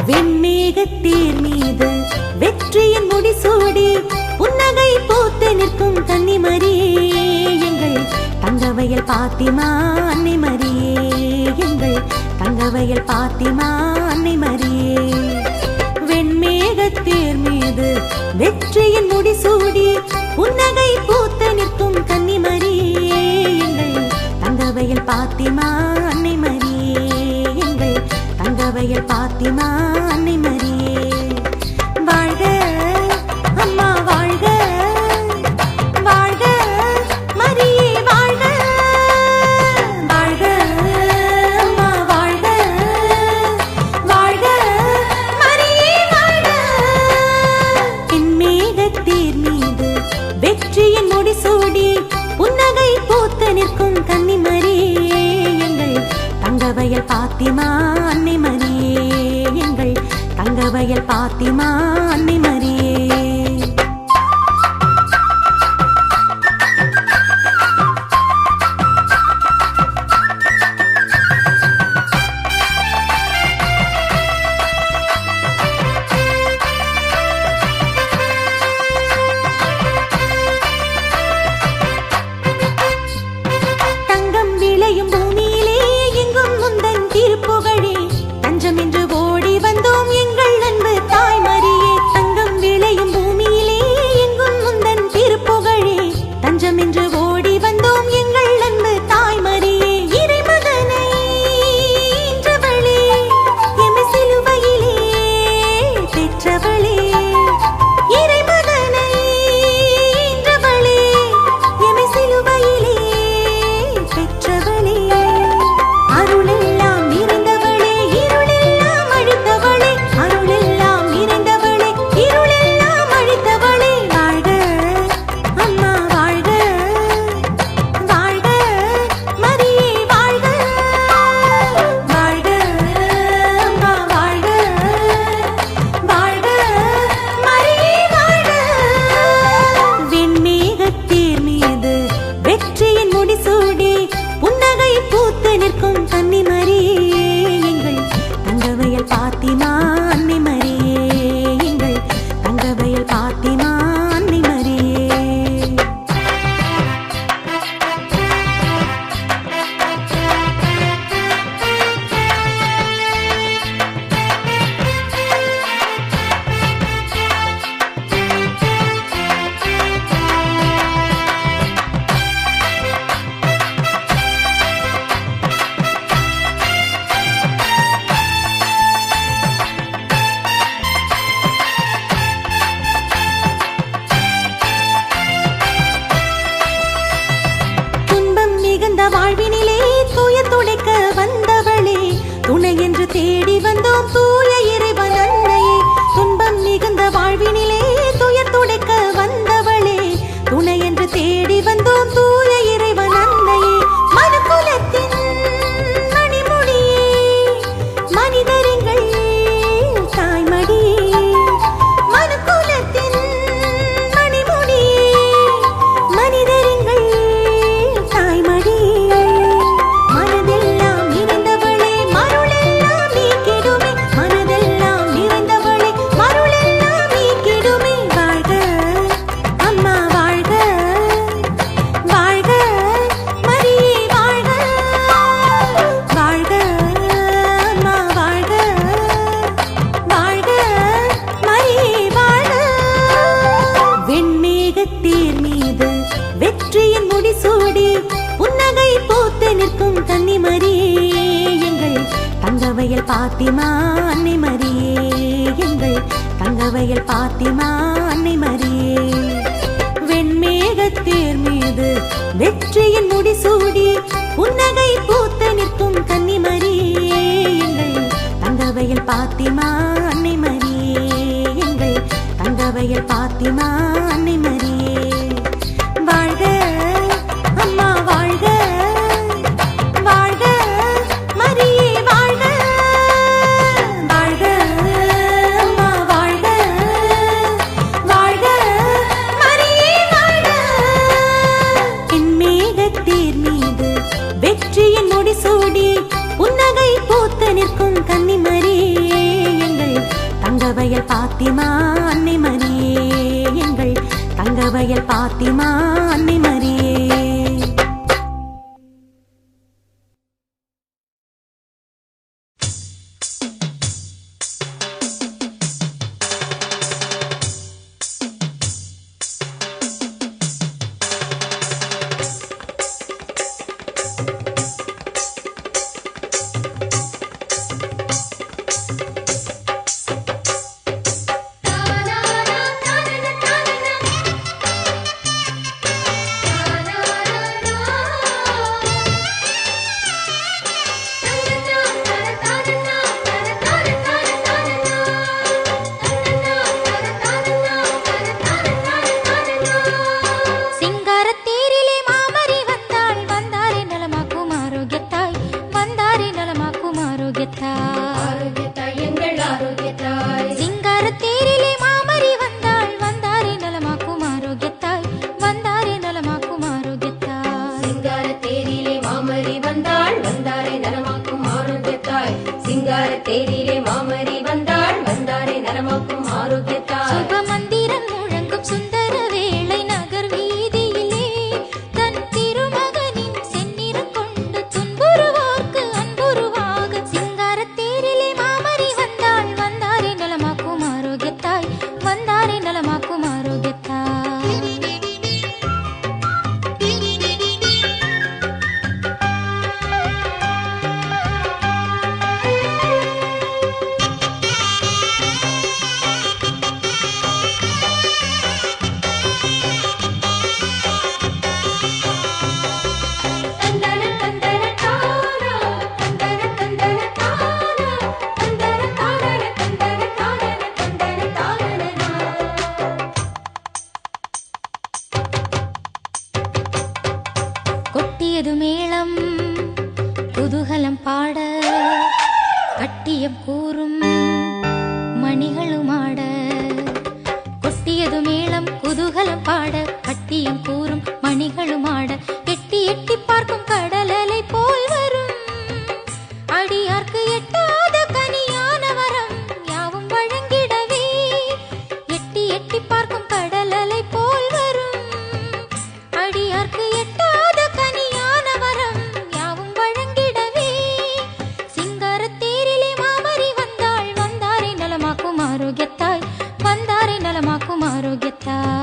வெண்மேகத்தேர் மீது வெற்றியின் முடிசூடி புன்னகை பூத்து நிற்கும் கன்னிமரியே எங்கள் தங்கவயல் பாத்திமா அன்னை மரியே எங்கள் தங்கவயல் பாத்திமா அன்னை மரியே. வெண்மேகத்தேர் மீது வெற்றியின் முடிசூடி புன்னகை பூத்து நிற்கும் கன்னிமரியே எங்கள் தங்கவயல் பாத்திமா அன்னை மரியே எங்கள் தங்கவயல் பாத்திமா அன்னை மரியே. வாழ்க அம்மா வாழ்க, வாழ்க மரியே வாழ்க, வாழ்க அம்மா வாழ்க, வாழ்க மரியே வாழ்க. வெண்மேகத்தேர் மீது வெற்றியின் முடிசூடி புன்னகை பூத்து நிற்கும் கன்னிமரியே எங்கள் தங்கவயல் பாத்திமா அன்னை மரியே எங்கள் தங்கவயல் பாத்திமா அன்னை மரியே. தங்கம் விளையும் பூமியிலே எங்கும் முந்தன் திருப்புகழே தஞ்சம் என்று ஓடி வந்தோம் எங்கள் அன்பு தாய் மரியே. தங்கம் விளையும் பூமியிலே எங்கும் முந்தன் திருப்புகழே தஞ்சம் என்று ஓடி வந்தோம் எங்கள் அன்பு தாய் மரியே. இறைமகனை ஈன்றவளே எமை சிலுவையிலே பெற்றவளே, இறைமகனை ஈன்றவளே எமை சிலுவையிலே பெற்றவளே. அருளெல்லாம் நிறைந்தவளே இருளெல்லாம் அழித்தவளே, அருளெல்லாம் நிறைந்தவளே இருளெல்லாம் அழித்தவளே. வாழ்க அம்மா வாழ்க, வாழ்க மரியே வாழ்க, வாழ்க அம்மா வாழ்க, வாழ்க மரியே வாழ்க. வெண்மேகத்தேர் மீது வெற்றியின் முடிசூடி புன்னகை பூத்து நிற்கும் கன்னிமரியே எங்கள் தங்கவயல் பாத்திமா அன்னை மரியே எங்கள் தங்கவயல் பாத்திமா அன்னை மரியே. துன்பம் மிகுந்த வாழ்வினிலே துயர் துடைக்க வந்தவளே துணை என்று தேடி வந்தோம் தூய இறைவன் அன்னையே. துன்பம் மிகுந்த வாழ்வினிலே துயர் துடைக்க வந்தவளே துணை என்று தேடி வந்தோம் தூய இறைவன் அன்னையே. மனுக்குலத்தின் மணிமுடியே மனிதரிங்கள் தாய்மடியே, மனுக்குலத்தின் மணிமுடியே மனிதரிங்கள் தாய்மடியே. மனதெல்லாம் நிறைந்தவளே மருளெல்லாம் நீக்கிடுமே, மனதெல்லாம் நிறைந்தவளே மருளெல்லாம் நீக்கிடுமே. வாழ்க அம்மா வாழ்க, வாழ்க மரியே வாழ்க, வாழ்க அம்மா வாழ்க, வாழ்க மரியே வாழ்க. வெண்மேகத்தேர் மீது வெற்றியின் முடிசூடி புன்னகை பூத்து நிற்கும் கன்னிமரியே எங்கள் தங்கவயல் பாத்திமா அன்னை மரியே எங்கள் தங்கவயல் பாத்திமா அன்னை மரியே. வெண்மேகத்தேர் மீது வெற்றியின் முடிசூடி புன்னகை பூத்து நிற்கும் கன்னிமரியே எங்கள் தங்கவயல் பாத்திமா அன்னை மரியே எங்கள் தங்கவயல் பாத்திமா அன்னை மரியே. வாழ்க அம்மா வாழ்க, வாழ்க மரியே வாழ்க, வாழ்க அம்மா வாழ்க, வாழ்க மரியே வாழ்க. வெண்மேகத்தேர் மீது வெற்றியின் முடிசூடி புன்னகை பூத்து நிற்கும் கன்னிமரியே எங்கள் தங்கவயல் பாத்திமா அன்னை மரியே எங்கள் தங்கவயல் பாத்திமா அன்னை மரியே. மேளம் குதூகலம் பாட கட்டியம் கூறும் மணிகளும் ஆட. கொட்டியது மேளம் குதூகலம் பாட கட்டியம் கூறும் மணிகளும் ஆட. எட்டி எட்டி பார்க்கும் கடலலை போல் வரும் அடியார்க்கு எட்டாத கனியான வரம் யாவும் வழங்கிடவே. எட்டி எட்டி பார்க்கும் கடலலை போல் வரும் அடியார்க்கு எட்டாத கனியான வரம் யாவும் வழங்கிடவே. சிங்காரத்தேரிலே மாமரி வந்தாள் வந்தாரை நலமாக்கும் ஆரோக்கியத்தாய் வந்தாரை நலமாக்கும் ஆரோக்கியத்தாய்.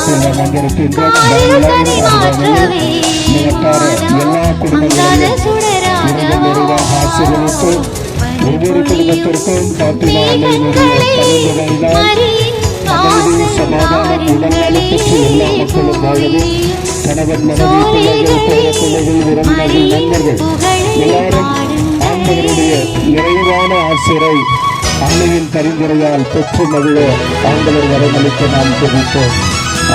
செல்வம் வந்திருக்கின்றோம். எல்லா குடும்பங்களையும் நிறைவாக ஆசீர்வதித்து ஒவ்வொரு குடும்பத்திற்கும் பாத்திமா அன்னையினுடைய பரிந்துரையினால் அமைதி, சமாதானம், உடல்நலம் பெற்று எல்லா மக்களும் வாழவே கணவன், மனைவி, பிள்ளைகள், பேர பிள்ளைகள், உறவினர்கள், நண்பர்கள் எல்லாரும் ஆண்டவருடைய நிறைவான ஆசிரை அன்னையின் பரிந்துரையால் பெற்று மகிழ ஆண்டவர் வரமளிக்க நாம் தெரிவித்தோம்.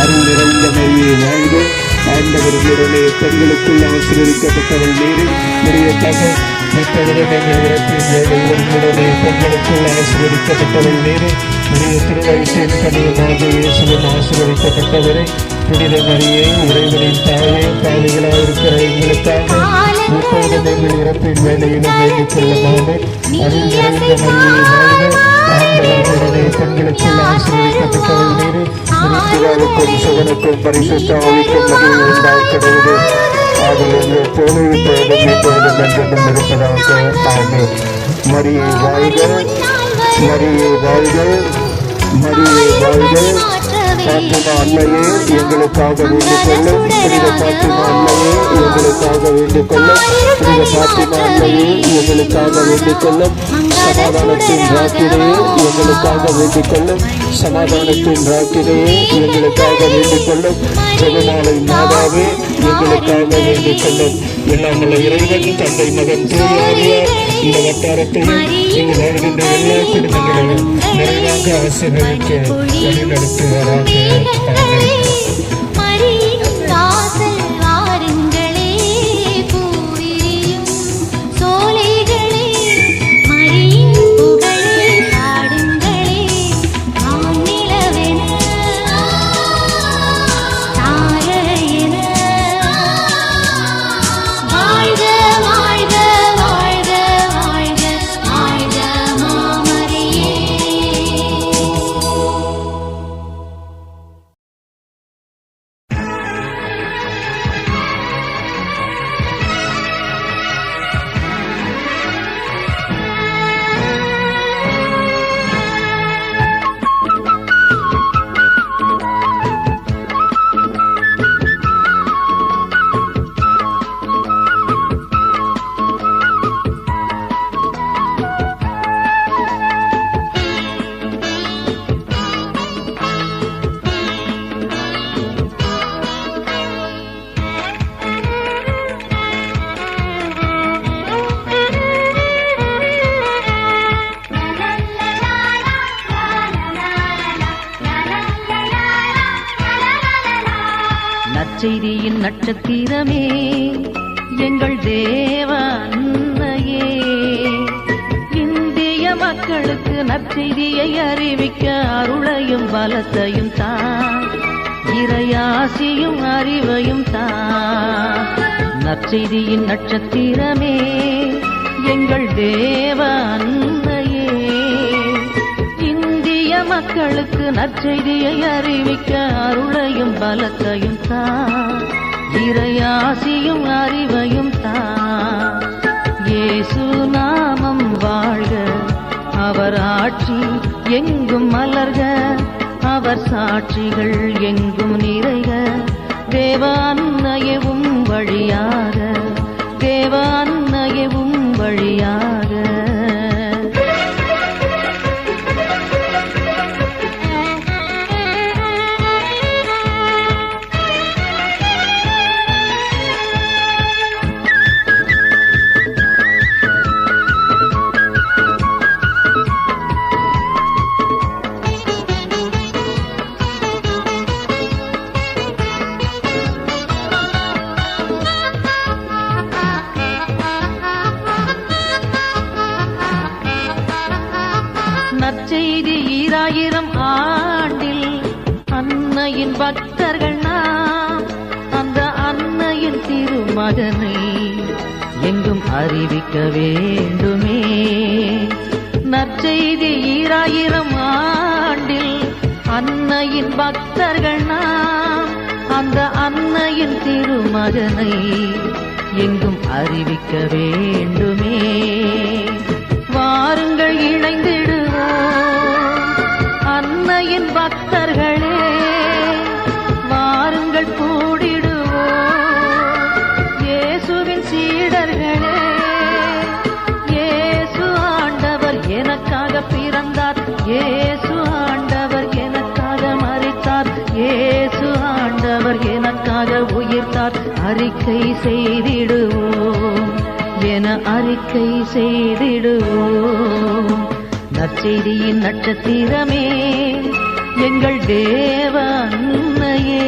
அருள் நிறைந்த மேரியை வாழ்ந்து ஆண்டவர்களுடனே பெண்களுக்குள் ஆசீர்வதிக்கப்பட்டவள் நீரை நிறையதாக பெண்களுக்குள் ஆசீர்வதிக்கப்பட்டவள் நீரை உடைய திருவயிற்றின் கனியமாக இயேசுவின் ஆசீர்வதிக்கப்பட்டவரை புனித மரியே இறைவனின் தாயே பாவிகளாக இருக்கிற எங்களுக்காக இப்போதும் எங்கள் இறப்பின் வேலையிலும் வேண்டிக் கொள்ளுமாறு அருள் நிறைந்த மரியை வாழ்க ஆண்டவர்களுடனே பெண்களுக்குள் ஆசீர்வதிக்கப்பட்டவள் நீரை பிதாவுக்கும் சுகனுக்கும் பரிசுத்த ஆவிக்கும் மகிமை உண்டாகிறது. அதில் எப்போதும் இப்போதும் எப்போதும் என்றும் இருப்பதாக ஆமென். மரியை வாழ்க, மரியை வாழ்க, மரியை வாழ்க. பாத்திமா அன்னையே எங்களுக்காக வேண்டிக் கொள்ளும். புனித பாத்திமா அன்னையே எங்களுக்காக வேண்டிக் கொள்ளும். புனித பாத்திமா அன்னையே எங்களுக்காக வேண்டிக் கொள்ளும். சமாதானத்தின் ராத்திரையே எங்களுக்காக வேண்டிக் கொள்ளும். சமாதானத்தின் ராத்திரையே எங்களுக்காக வேண்டிக் கொள்ளும். ஜெபமாலை மாதாவே எங்களுக்காக வேண்டிக் கொள்ளும். எல்லாம் உள்ள இறைவன் தந்தை, மகன், தூயாவியார் இந்த வட்டாரத்தையும் இங்கு வாழ்கின்ற எல்லா குடும்பங்களையும் நிறைவாக ஆசீர்வதிக்க வழிநடத்துவாராக. நற்செய்தியின் நட்சத்திரமே எங்கள் தேவ அன்னையே, இந்திய மக்களுக்கு நற்செய்தியை அறிவிக்க அருளையும் பலத்தையும் தான், இறையாசியும் அறிவையும் தான். நற்செய்தியின் நட்சத்திரமே எங்கள் தேவ அன்னையே, மக்களுக்கு நற்செய்தியை அறிவிக்க அருளையும் பலத்தையும் தான், இறையாசியும் அறிவையும் தான். இயேசு நாமம் வாழ்க, அவர் ஆட்சி எங்கும் மலர்க, அவர் சாட்சிகள் எங்கும் நிறைக. தேவ அன்னையவும் வழியாக, தேவ அன்னையவும் வழியாக. நற்செய்தி 2000 ஆண்டில் அன்னையின் பக்தர்கள் நாம், அந்த அன்னையின் திருமகனை எங்கும் அறிவிக்க வேண்டுமே. நற்செய்தி 2000 ஆண்டில் அன்னையின் பக்தர்கள் நாம், அந்த அன்னையின் திருமகனை எங்கும் அறிவிக்க வேண்டுமே. வாருங்கள் இணைந்திடுவோம் அன்னையின் பக்தர்களே, அறிக்கை செய்திடுவோம் என அறிக்கை செய்திடுவோம். நற்செய்தியின் நட்சத்திரமே எங்கள் தேவ அன்னையே,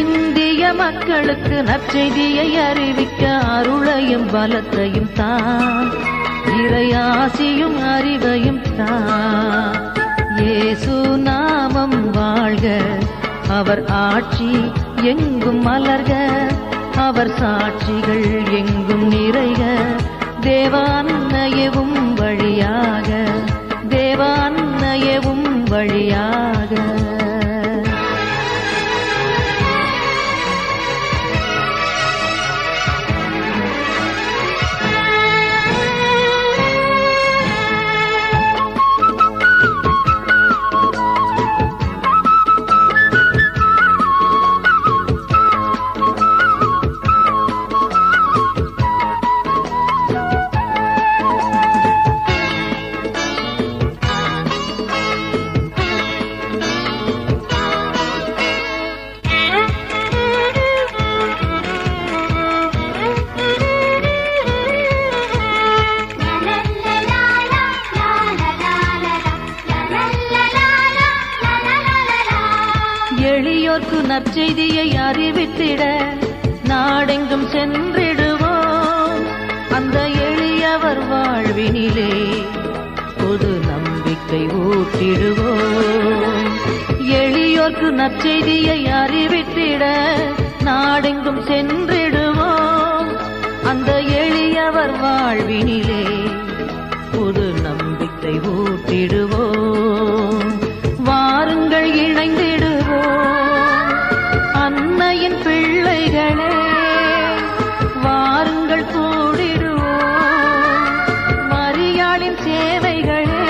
இந்திய மக்களுக்கு நற்செய்தியை அறிவிக்க அருளையும் பலத்தையும் தான், இறையாசியும் அறிவையும் தான். இயேசு நாமம் வாழ்க, அவர் ஆட்சி எங்கும் மலர்க, அவர் சாட்சிகள் எங்கும் நிறைக. தேவ அன்னையவும் வழியாக, தேவ அன்னையவும் வழியாக. எளியோர்க்கு நற்செய்தியை அறிவித்திட நாடெங்கும் சென்றிடுவோம். அந்த எளியவர் வாழ்வினிலே பொது நம்பிக்கை ஊட்டிடுவோம். எளியோர்க்கு நற்செய்தியை அறிவித்திட நாடெங்கும் சென்றிடுவோம். அந்த எளியவர் வாழ்வினிலே பொது நம்பிக்கை ஊட்டிடுவோம். வாருங்கள் இணைந்திடுவோம் அன்னையின் பிள்ளைகளே, வாருங்கள் கூடிடுவோம் மரியாளின் சேவைகளே.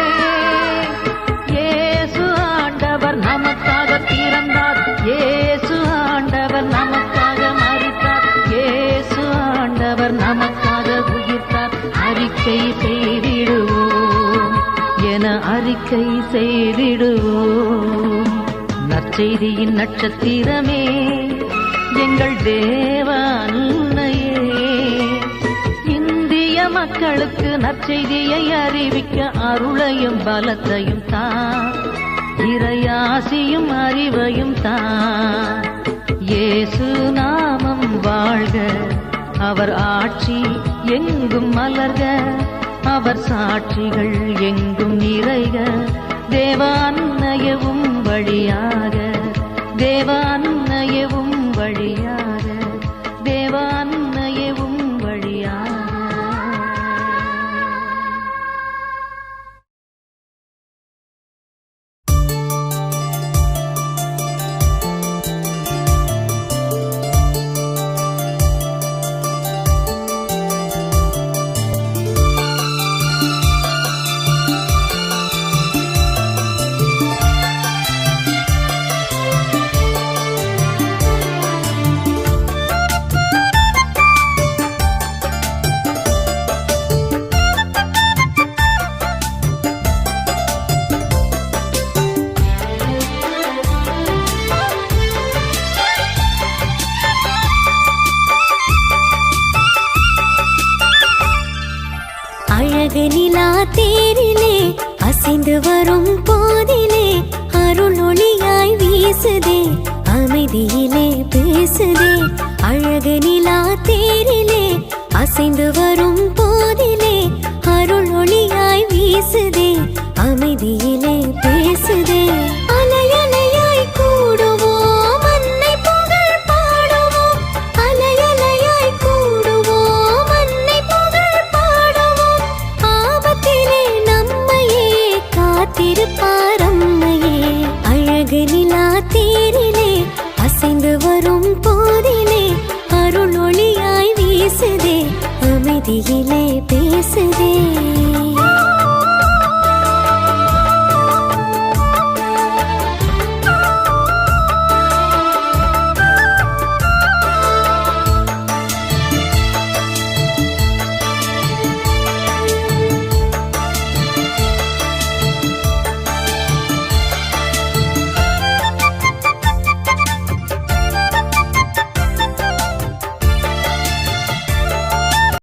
இயேசு ஆண்டவர் நமக்காக பிறந்தார், இயேசு ஆண்டவர் நமக்காக மரித்தார், இயேசு ஆண்டவர் நமக்காக உயிர்த்தார். அறிக்கை செய்திடுவோம் என அறிக்கை செய்திடுவோம். நற்செய்தியின் நட்சத்திரமே எங்கள் தேவ அன்னையே, இந்திய மக்களுக்கு நற்செய்தியை அறிவிக்க அருளையும் பலத்தையும் தான், இறையாசியும் அறிவையும் தான். இயேசு நாமம் வாழ்க, அவர் ஆட்சி எங்கும் மலர்க, அவர் சாட்சிகள் எங்கும் நிறைக. தேவ அன்னையவும் வழியாக, தேவ அன்னையவும் வழியாக, தேவ அன்னையவும் வழியாக. நிலா தேரிலே அசைந்து வரும் போதிலே அருள் ஒளியாய் வீசுதே, அமைதியிலே பேசுதே. அழகு நிலா தேரிலே அசைந்து வரும் போதிலே அருள் ஒளியாய் வீசுதே, அமைதியிலே பேசுதே.